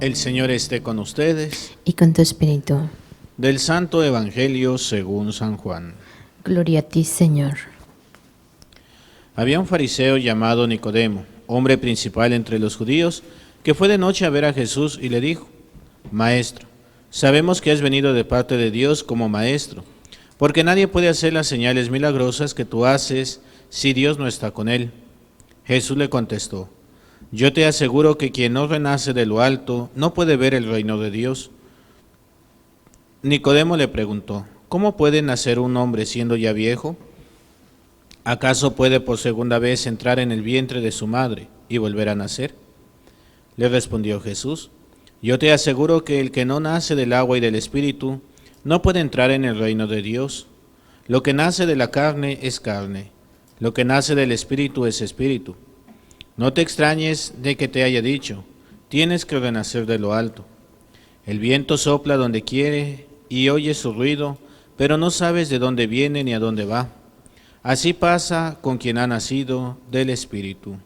El Señor esté con ustedes. Y con tu espíritu. Del Santo Evangelio según San Juan. Gloria a ti, Señor. Había un fariseo llamado Nicodemo, hombre principal entre los judíos, que fue de noche a ver a Jesús y le dijo: Maestro, sabemos que has venido de parte de Dios como maestro, porque nadie puede hacer las señales milagrosas que tú haces si Dios no está con él. Jesús le contestó: Yo te aseguro que quien no renace de lo alto no puede ver el reino de Dios. Nicodemo le preguntó: ¿Cómo puede nacer un hombre siendo ya viejo? ¿Acaso puede por segunda vez entrar en el vientre de su madre y volver a nacer? Le respondió Jesús: Yo te aseguro que el que no nace del agua y del Espíritu no puede entrar en el reino de Dios. Lo que nace de la carne es carne, lo que nace del Espíritu es Espíritu. No te extrañes de que te haya dicho: tienes que renacer de lo alto. El viento sopla donde quiere y oyes su ruido, pero no sabes de dónde viene ni a dónde va. Así pasa con quien ha nacido del Espíritu.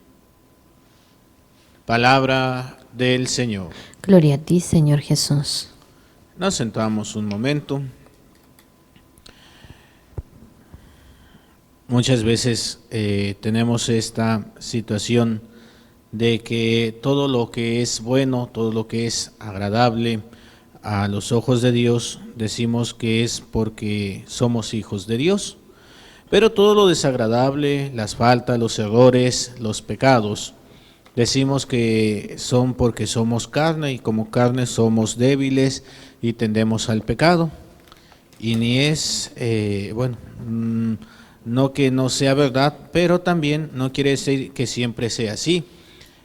Palabra del Señor. Gloria a ti, Señor Jesús. Nos sentamos un momento. Muchas veces tenemos esta situación de que todo lo que es bueno, todo lo que es agradable a los ojos de Dios, decimos que es porque somos hijos de Dios. Pero todo lo desagradable, las faltas, los errores, los pecados, decimos que son porque somos carne y como carne somos débiles y tendemos al pecado. Y ni es, no que no sea verdad, pero también no quiere decir que siempre sea así.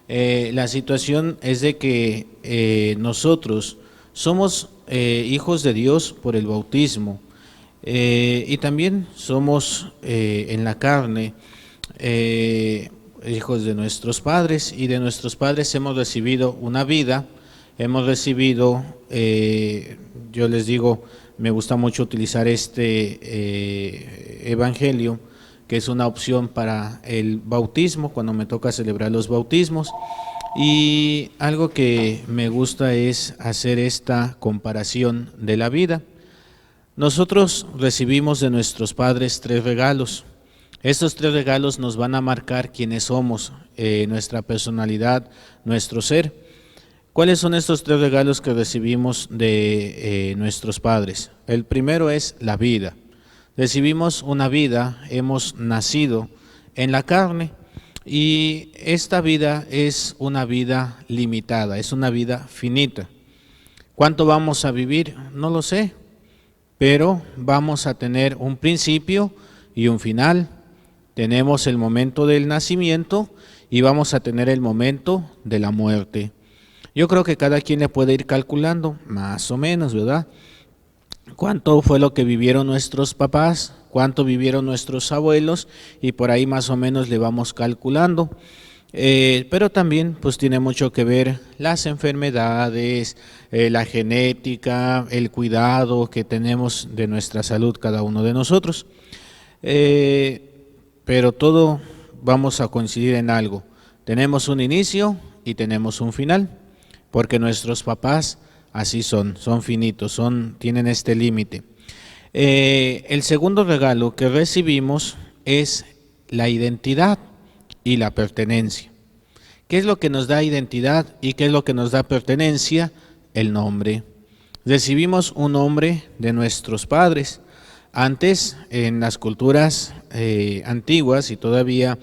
La situación es de que nosotros somos hijos de Dios por el bautismo. Y también somos en la carne hijos de nuestros padres, y de nuestros padres hemos recibido una vida, hemos recibido, yo les digo, me gusta mucho utilizar este evangelio, que es una opción para el bautismo, cuando me toca celebrar los bautismos. Y algo que me gusta es hacer esta comparación de la vida. Nosotros recibimos de nuestros padres 3 regalos. Estos 3 regalos nos van a marcar quiénes somos, nuestra personalidad, nuestro ser. ¿Cuáles son estos 3 regalos que recibimos de nuestros padres? El primero es la vida. Recibimos una vida, hemos nacido en la carne y esta vida es una vida limitada, es una vida finita. ¿Cuánto vamos a vivir? No lo sé. Pero vamos a tener un principio y un final. Tenemos el momento del nacimiento y vamos a tener el momento de la muerte. Yo creo que cada quien le puede ir calculando, más o menos, ¿verdad? ¿Cuánto fue lo que vivieron nuestros papás? ¿Cuánto vivieron nuestros abuelos? Y por ahí más o menos le vamos calculando. Pero también pues tiene mucho que ver las enfermedades, la genética, el cuidado que tenemos de nuestra salud cada uno de nosotros. Pero todo vamos a coincidir en algo: tenemos un inicio y tenemos un final, porque nuestros papás así son finitos, tienen este límite. El segundo regalo que recibimos es la identidad y la pertenencia. ¿Qué es lo que nos da identidad y qué es lo que nos da pertenencia? El nombre. Recibimos un nombre de nuestros padres. Antes, en las culturas antiguas y todavía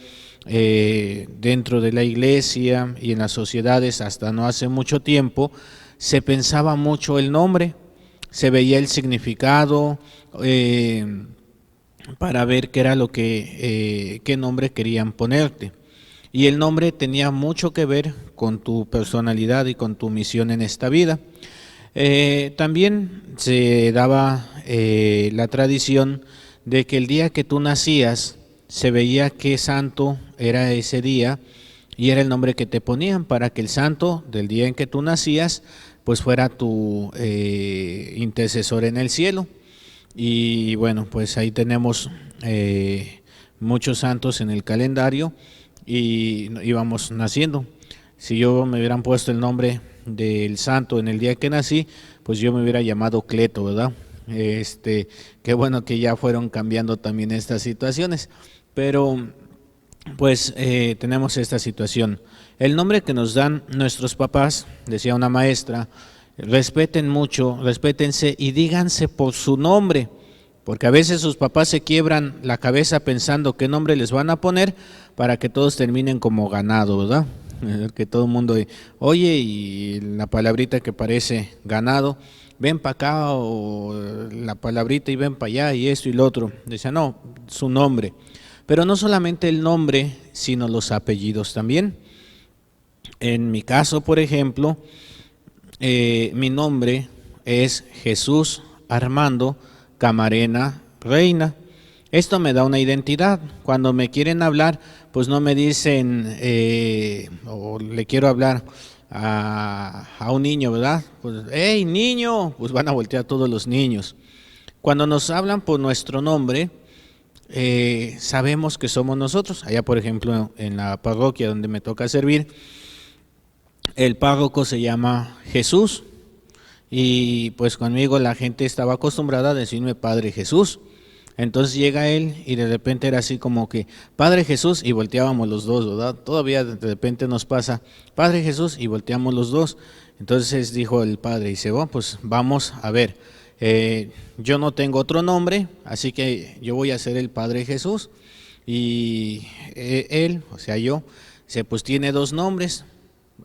dentro de la iglesia y en las sociedades hasta no hace mucho tiempo, se pensaba mucho el nombre, se veía el significado para ver qué era lo que, qué nombre querían ponerte. Y el nombre tenía mucho que ver con tu personalidad y con tu misión en esta vida. También se daba la tradición de que el día que tú nacías se veía qué santo era ese día y era el nombre que te ponían para que el santo del día en que tú nacías pues fuera tu intercesor en el cielo. Y bueno, pues ahí tenemos muchos santos en el calendario y íbamos naciendo. Si yo me hubieran puesto el nombre del santo en el día que nací, pues yo me hubiera llamado Cleto, ¿verdad? Qué bueno que ya fueron cambiando también estas situaciones, pero pues tenemos esta situación. El nombre que nos dan nuestros papás, decía una maestra, respeten mucho, respétense y díganse por su nombre, porque a veces sus papás se quiebran la cabeza pensando qué nombre les van a poner para que todos terminen como ganado, ¿verdad? Que todo el mundo, oye, y la palabrita que parece ganado, ven para acá, o la palabrita y ven para allá, y esto y lo otro. Decía, no, su nombre. Pero no solamente el nombre, sino los apellidos también. En mi caso, por ejemplo, mi nombre es Jesús Armando Camarena Reina. Esto me da una identidad. Cuando me quieren hablar, pues no me dicen, o le quiero hablar a un niño, ¿verdad? Pues, hey, niño, pues van a voltear todos los niños. Cuando nos hablan por nuestro nombre, sabemos que somos nosotros. Allá, por ejemplo, en la parroquia donde me toca servir, el párroco se llama Jesús, y pues conmigo la gente estaba acostumbrada a decirme Padre Jesús. Entonces llega él y de repente era así como que Padre Jesús, y volteábamos los dos, ¿verdad? Todavía de repente nos pasa Padre Jesús y volteamos los dos. Entonces dijo el padre, dice, bueno, pues vamos a ver, yo no tengo otro nombre, así que yo voy a ser el Padre Jesús. Y él, o sea yo, pues tiene dos nombres.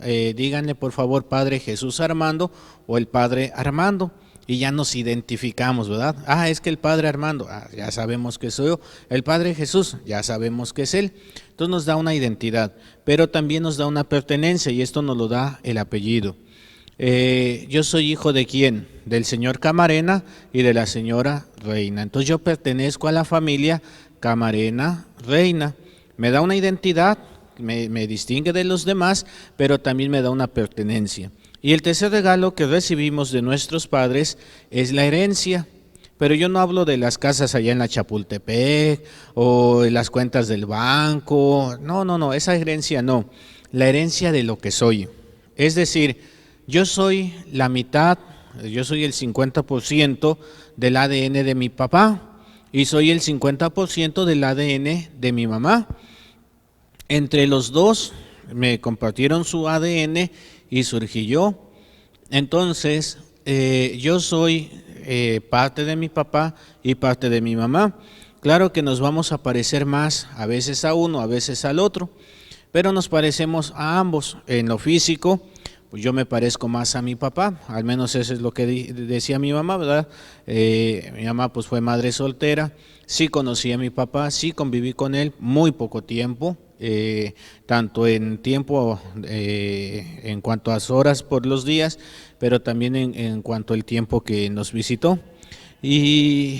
Díganle por favor Padre Jesús Armando o el Padre Armando, y ya nos identificamos, ¿verdad? Es que el Padre Armando, ya sabemos que soy yo. El Padre Jesús, ya sabemos que es él. Entonces nos da una identidad, pero también nos da una pertenencia, y esto nos lo da el apellido. Yo soy hijo de ¿quién? Del señor Camarena y de la señora Reina. Entonces yo pertenezco a la familia Camarena Reina. Me da una identidad, me distingue de los demás, pero también me da una pertenencia. Y el tercer regalo que recibimos de nuestros padres es la herencia. Pero yo no hablo de las casas allá en la Chapultepec o de las cuentas del banco. No, esa herencia no. La herencia de lo que soy. Es decir, yo soy la mitad, yo soy el 50% del ADN de mi papá y soy el 50% del ADN de mi mamá. Entre los dos me compartieron su ADN y surgí yo. Entonces, yo soy parte de mi papá y parte de mi mamá. Claro que nos vamos a parecer más a veces a uno, a veces al otro, pero nos parecemos a ambos. En lo físico, pues yo me parezco más a mi papá, al menos eso es lo que decía mi mamá, ¿verdad? Mi mamá pues fue madre soltera, sí conocí a mi papá, sí conviví con él muy poco tiempo. Tanto en tiempo, en cuanto a horas por los días, pero también en cuanto al tiempo que nos visitó. Y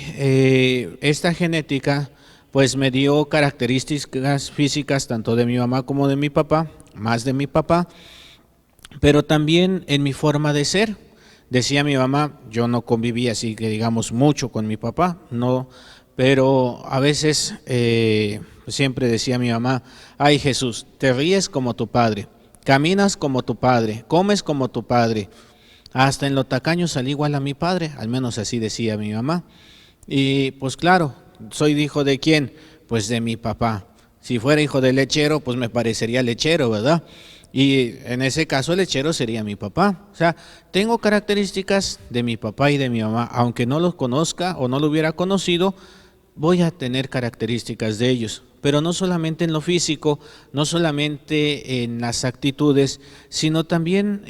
esta genética pues me dio características físicas tanto de mi mamá como de mi papá, más de mi papá, pero también en mi forma de ser. Decía mi mamá, yo no conviví así que digamos mucho con mi papá, no, pero a veces siempre decía mi mamá, ay Jesús, te ríes como tu padre, caminas como tu padre, comes como tu padre, hasta en lo tacaño salí igual a mi padre, al menos así decía mi mamá. Y pues claro, soy hijo de ¿quién? Pues de mi papá. Si fuera hijo de lechero, pues me parecería lechero, ¿verdad? Y en ese caso el lechero sería mi papá. O sea, tengo características de mi papá y de mi mamá, aunque no los conozca o no lo hubiera conocido, voy a tener características de ellos, pero no solamente en lo físico, no solamente en las actitudes, sino también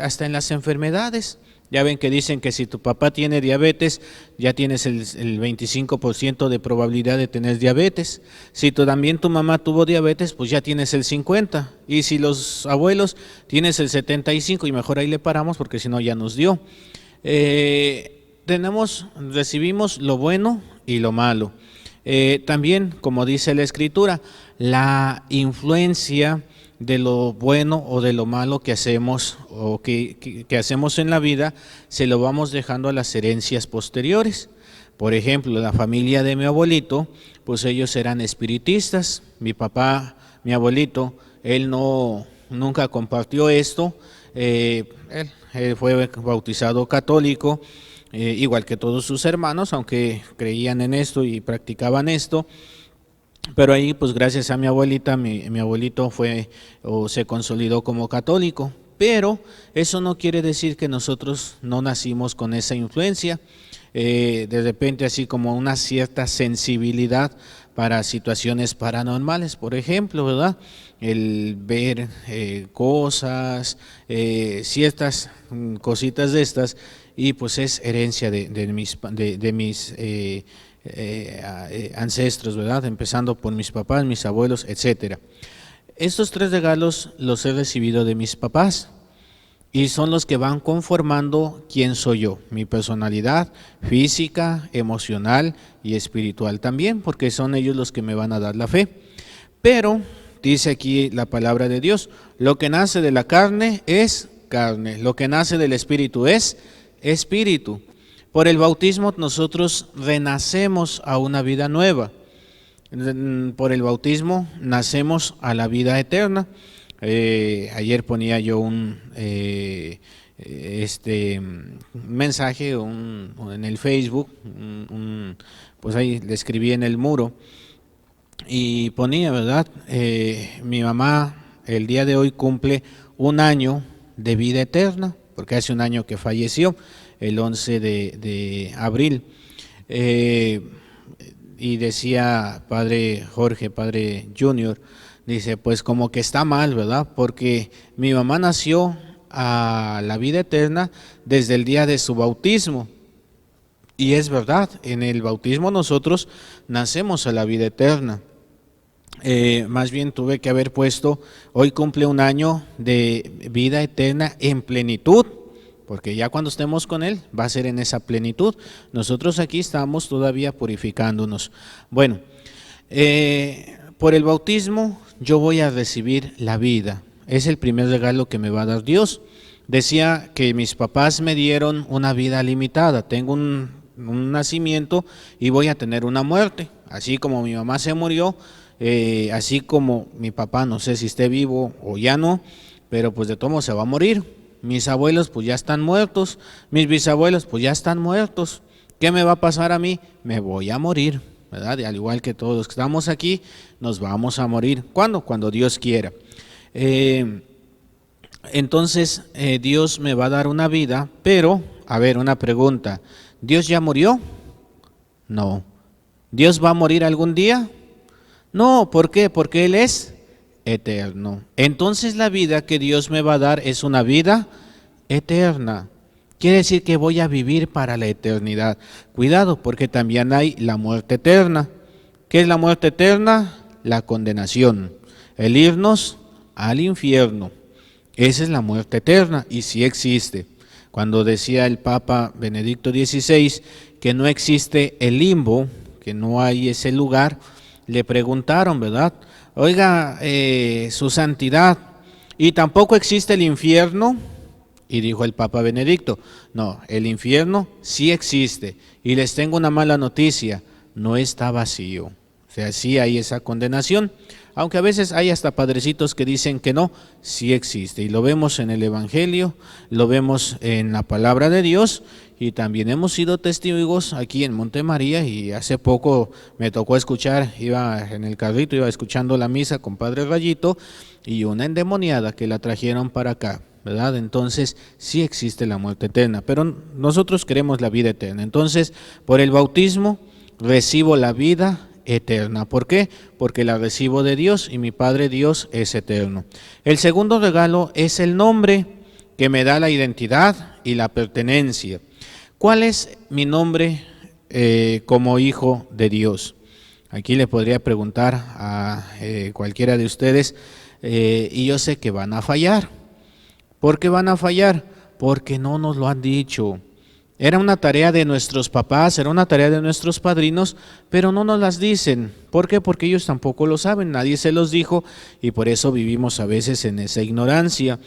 hasta en las enfermedades. Ya ven que dicen que si tu papá tiene diabetes, ya tienes el 25% de probabilidad de tener diabetes. Si también tu mamá tuvo diabetes, pues ya tienes el 50%. Y si los abuelos, tienes el 75%, y mejor ahí le paramos porque si no ya nos dio. Recibimos lo bueno y lo malo. También, como dice la Escritura, la influencia de lo bueno o de lo malo que hacemos o que hacemos en la vida, se lo vamos dejando a las herencias posteriores. Por ejemplo, la familia de mi abuelito, pues ellos eran espiritistas. Mi papá, mi abuelito, él no nunca compartió esto. Él fue bautizado católico, igual que todos sus hermanos, aunque creían en esto y practicaban esto. Pero ahí, pues gracias a mi abuelita, mi abuelito fue o se consolidó como católico. Pero eso no quiere decir que nosotros no nacimos con esa influencia. De repente, así como una cierta sensibilidad para situaciones paranormales, por ejemplo, ¿verdad? El ver cosas, ciertas cositas de estas, y pues es herencia de mis ancestros, ¿verdad? Empezando por mis papás, mis abuelos, etcétera. Estos 3 regalos los he recibido de mis papás y son los que van conformando quién soy yo, mi personalidad física, emocional y espiritual también, porque son ellos los que me van a dar la fe. Pero dice aquí la palabra de Dios, lo que nace de la carne es carne, lo que nace del espíritu es espíritu. Por el bautismo nosotros renacemos a una vida nueva. Por el bautismo nacemos a la vida eterna. Ayer ponía yo un mensaje en el Facebook, pues ahí le escribí en el muro y ponía, ¿verdad? Mi mamá el día de hoy cumple 1 año de vida eterna, porque hace 1 año que falleció, el 11 de abril. Y decía Padre Jorge, Padre Junior, dice, pues como que está mal, ¿verdad? Porque mi mamá nació a la vida eterna desde el día de su bautismo. Y es verdad, en el bautismo nosotros nacemos a la vida eterna. Más bien tuve que haber puesto, hoy cumple 1 año de vida eterna en plenitud, porque ya cuando estemos con Él va a ser en esa plenitud. Nosotros aquí estamos todavía purificándonos. Bueno, por el bautismo yo voy a recibir la vida. Es el primer regalo que me va a dar Dios. Decía que mis papás me dieron una vida limitada. Tengo un nacimiento y voy a tener una muerte. Así como mi mamá se murió, así como mi papá, no sé si esté vivo o ya no, pero pues de todo modo se va a morir. Mis abuelos pues ya están muertos, mis bisabuelos pues ya están muertos. ¿Qué me va a pasar a mí? Me voy a morir, ¿verdad? Y al igual que todos los que estamos aquí, nos vamos a morir. ¿Cuándo? Cuando Dios quiera. Entonces Dios me va a dar una vida, pero, a ver, una pregunta. ¿Dios ya murió? No. ¿Dios va a morir algún día? No, ¿por qué? Porque Él es eterno. Entonces la vida que Dios me va a dar es una vida eterna. Quiere decir que voy a vivir para la eternidad. Cuidado, porque también hay la muerte eterna. ¿Qué es la muerte eterna? La condenación, el irnos al infierno. Esa es la muerte eterna y sí existe. Cuando decía el Papa Benedicto XVI que no existe el limbo, que no hay ese lugar, le preguntaron, ¿verdad? Oiga, su santidad, ¿y tampoco existe el infierno? Y dijo el Papa Benedicto, no, el infierno sí existe y les tengo una mala noticia, no está vacío. O sea, sí hay esa condenación, aunque a veces hay hasta padrecitos que dicen que no, sí existe. Y lo vemos en el Evangelio, lo vemos en la palabra de Dios y también hemos sido testigos aquí en Montemaría y hace poco me tocó escuchar, iba en el carrito, iba escuchando la misa con Padre Rayito y una endemoniada que la trajeron para acá, ¿verdad? Entonces sí existe la muerte eterna, pero nosotros queremos la vida eterna. Entonces, por el bautismo recibo la vida eterna. ¿Por qué? Porque la recibo de Dios y mi Padre Dios es eterno. El segundo regalo es el nombre que me da la identidad y la pertenencia. ¿Cuál es mi nombre como hijo de Dios? Aquí le podría preguntar a cualquiera de ustedes y yo sé que van a fallar. ¿Por qué van a fallar? Porque no nos lo han dicho. Era una tarea de nuestros papás, era una tarea de nuestros padrinos, pero no nos las dicen. ¿Por qué? Porque ellos tampoco lo saben, nadie se los dijo y por eso vivimos a veces en esa ignorancia.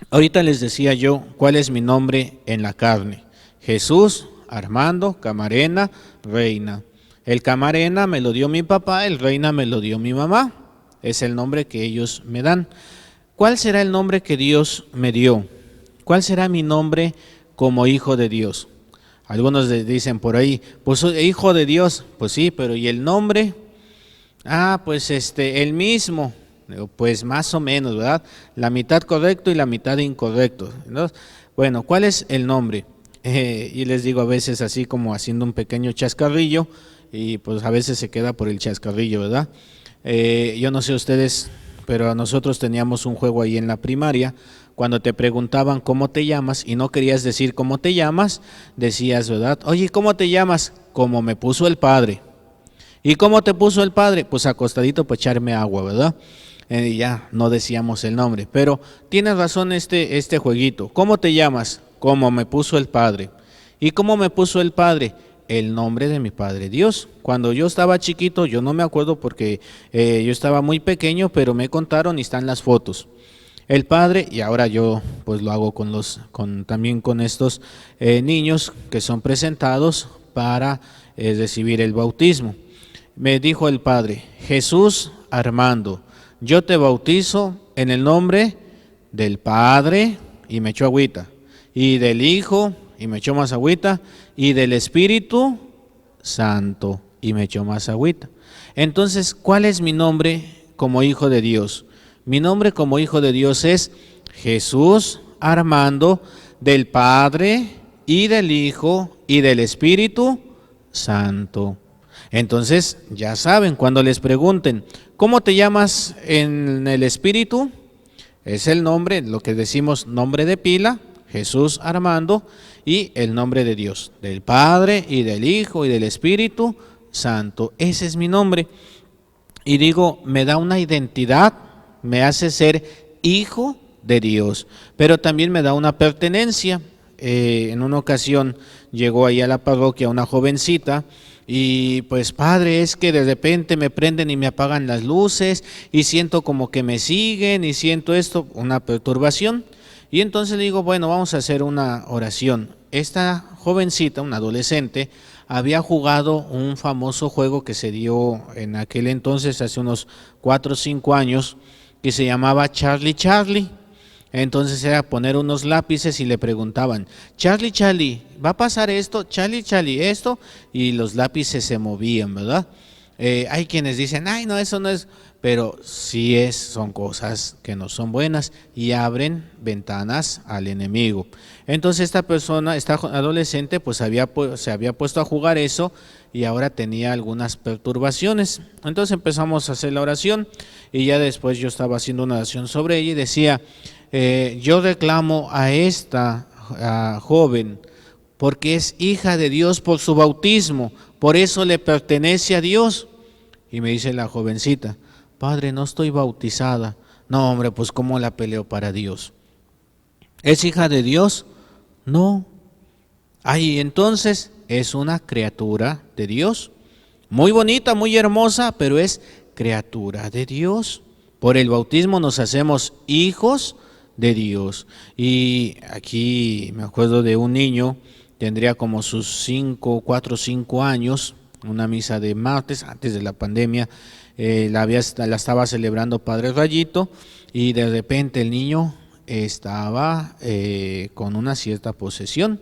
Ahorita les decía yo cuál es mi nombre en la carne. Jesús, Armando, Camarena, Reina. El Camarena me lo dio mi papá, el Reina me lo dio mi mamá. Es el nombre que ellos me dan. ¿cuál será el nombre que Dios me dio? ¿Cuál será mi nombre como hijo de Dios? Algunos dicen por ahí, pues hijo de Dios, pues sí, pero ¿y el nombre? Pues el mismo. Digo, pues más o menos, ¿verdad? La mitad correcto y la mitad incorrecto. Entonces, bueno, ¿cuál es el nombre? Y les digo a veces así como haciendo un pequeño chascarrillo, y pues a veces se queda por el chascarrillo, ¿verdad? Yo no sé ustedes, pero nosotros teníamos un juego ahí en la primaria. Cuando te preguntaban cómo te llamas y no querías decir cómo te llamas, decías, ¿verdad? Oye, ¿cómo te llamas? Como me puso el padre. ¿Y cómo te puso el padre? Pues acostadito para echarme agua, ¿verdad? Ya no decíamos el nombre, pero tienes razón este jueguito. ¿Cómo te llamas? Como me puso el padre. ¿Y cómo me puso el padre? El nombre de mi Padre Dios. Cuando yo estaba chiquito, yo no me acuerdo porque yo estaba muy pequeño, pero me contaron y están las fotos. El Padre, y ahora yo pues lo hago también con estos niños que son presentados para recibir el bautismo. Me dijo el Padre, Jesús Armando, yo te bautizo en el nombre del Padre, y me echó agüita, y del Hijo, y me echó más agüita, y del Espíritu Santo, y me echó más agüita. Entonces, ¿cuál es mi nombre como hijo de Dios? Mi nombre como hijo de Dios es Jesús Armando, del Padre, y del Hijo, y del Espíritu Santo. Entonces, ya saben, cuando les pregunten, ¿cómo te llamas en el Espíritu? Es el nombre, lo que decimos nombre de pila, Jesús Armando, y el nombre de Dios, del Padre y del Hijo y del Espíritu Santo. Ese es mi nombre. Y digo, me da una identidad, me hace ser hijo de Dios, pero también me da una pertenencia. En una ocasión llegó ahí a la parroquia una jovencita y pues padre, es que de repente me prenden y me apagan las luces y siento como que me siguen y siento esto, una perturbación. Y entonces le digo, bueno, vamos a hacer una oración. Esta jovencita, una adolescente, había jugado un famoso juego que se dio en aquel entonces, hace unos 4 o 5 años, que se llamaba Charlie Charlie. Entonces era poner unos lápices y le preguntaban, Charlie Charlie, ¿va a pasar esto? Charlie Charlie, esto, y los lápices se movían, ¿verdad? Hay quienes dicen, ay no, eso no es, pero sí son cosas que no son buenas y abren ventanas al enemigo. Entonces esta persona, esta adolescente, pues se había puesto a jugar eso y ahora tenía algunas perturbaciones. Entonces empezamos a hacer la oración y ya después yo estaba haciendo una oración sobre ella y decía, yo reclamo a esta joven porque es hija de Dios por su bautismo, por eso le pertenece a Dios. Y me dice la jovencita, padre, no estoy bautizada. No, hombre, pues ¿cómo la peleo para Dios? ¿Es hija de Dios? No. Ay, entonces es una criatura de Dios. Muy bonita, muy hermosa, pero es criatura de Dios. Por el bautismo nos hacemos hijos de Dios. Y aquí me acuerdo de un niño, tendría como sus 4 o 5 años, una misa de martes, antes de la pandemia, la estaba celebrando Padre Rayito, y de repente el niño estaba con una cierta posesión,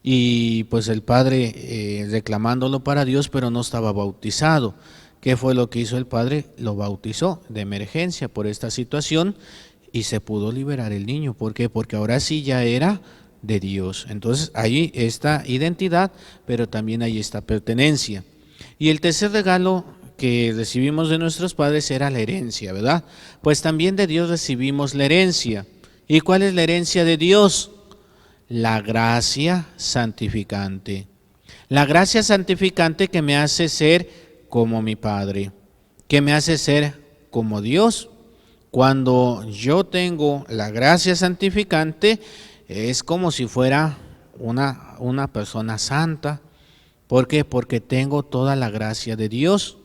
y pues el padre reclamándolo para Dios, pero no estaba bautizado. ¿Qué fue lo que hizo el padre? Lo bautizó de emergencia por esta situación, y se pudo liberar el niño. ¿Por qué? Porque ahora sí ya era de Dios. Entonces hay esta identidad, pero también hay esta pertenencia. Y el tercer regalo que recibimos de nuestros padres era la herencia, ¿verdad? Pues también de Dios recibimos la herencia. ¿Y cuál es la herencia de Dios? La gracia santificante. La gracia santificante que me hace ser como mi Padre, que me hace ser como Dios. Cuando yo tengo la gracia santificante, es como si fuera una persona santa. ¿Por qué? Porque tengo toda la gracia de Dios.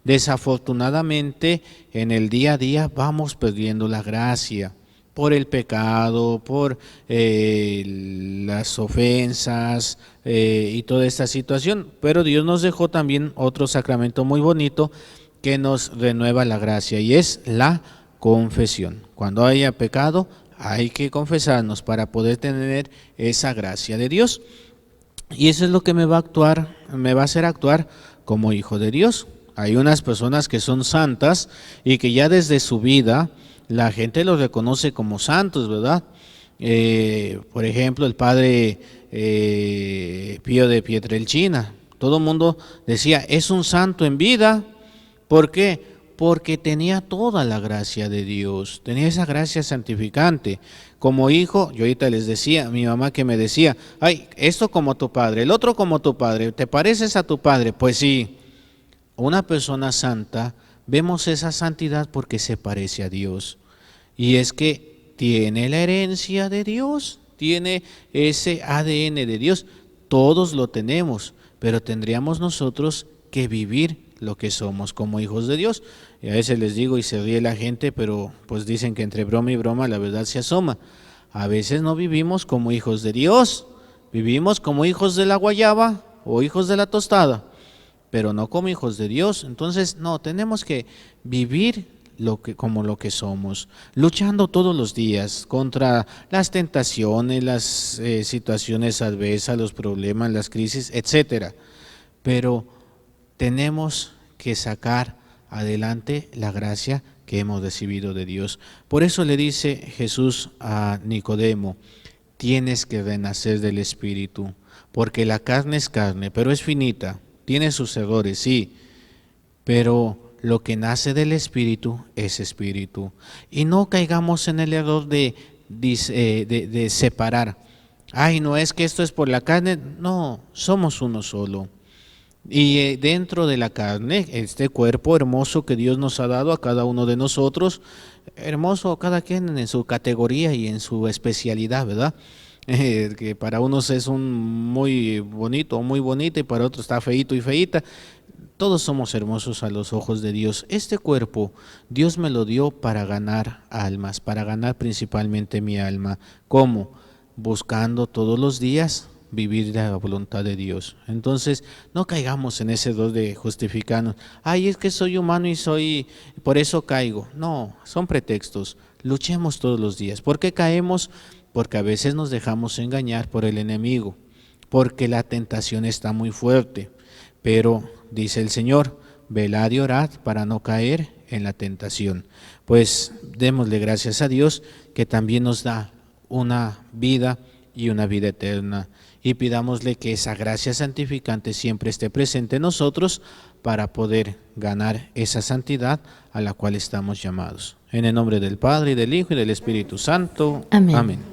Desafortunadamente, en el día a día vamos perdiendo la gracia por el pecado, por las ofensas y toda esta situación. Pero Dios nos dejó también otro sacramento muy bonito que nos renueva la gracia, y es la confesión. Cuando haya pecado, hay que confesarnos para poder tener esa gracia de Dios. Y eso es lo que me va a hacer actuar como hijo de Dios. Hay unas personas que son santas y que ya desde su vida la gente los reconoce como santos, ¿verdad? Por ejemplo, el padre Pío de Pietrelcina. Todo el mundo decía, es un santo en vida. ¿Por qué? Porque tenía toda la gracia de Dios, tenía esa gracia santificante. Como hijo, yo ahorita les decía, mi mamá que me decía, ay, esto como tu padre, el otro como tu padre, ¿te pareces a tu padre? Pues sí, una persona santa, vemos esa santidad porque se parece a Dios. Y es que tiene la herencia de Dios, tiene ese ADN de Dios, todos lo tenemos, pero tendríamos nosotros que vivir lo que somos como hijos de Dios. Y a veces les digo y se ríe la gente, pero pues dicen que entre broma y broma la verdad se asoma. A veces no vivimos como hijos de Dios, vivimos como hijos de la guayaba o hijos de la tostada, pero no como hijos de Dios. Entonces, no, tenemos que vivir como lo que somos, luchando todos los días contra las tentaciones, las situaciones adversas, los problemas, las crisis, etcétera. Pero tenemos que sacar adelante la gracia que hemos recibido de Dios. Por eso le dice Jesús a Nicodemo, tienes que renacer del Espíritu, porque la carne es carne, pero es finita, tiene sus errores, sí, pero lo que nace del Espíritu es Espíritu. Y no caigamos en el error de separar. Ay, no es que esto es por la carne, no, somos uno solo. Y dentro de la carne, este cuerpo hermoso que Dios nos ha dado a cada uno de nosotros, hermoso cada quien en su categoría y en su especialidad, ¿verdad? Que para unos es un muy bonito o muy bonita y para otros está feíto y feíta. Todos somos hermosos a los ojos de Dios. Este cuerpo Dios me lo dio para ganar almas, para ganar principalmente mi alma. ¿Cómo? Buscando todos los días vivir la voluntad de Dios. Entonces, no caigamos en ese error de justificarnos. Ay, es que soy humano y por eso caigo. No, son pretextos. Luchemos todos los días. ¿Por qué caemos? Porque a veces nos dejamos engañar por el enemigo, porque la tentación está muy fuerte. Pero, dice el Señor, velad y orad para no caer en la tentación. Pues démosle gracias a Dios que también nos da una vida y una vida eterna. Y pidámosle que esa gracia santificante siempre esté presente en nosotros para poder ganar esa santidad a la cual estamos llamados. En el nombre del Padre, y del Hijo, y del Espíritu Santo. Amén. Amén.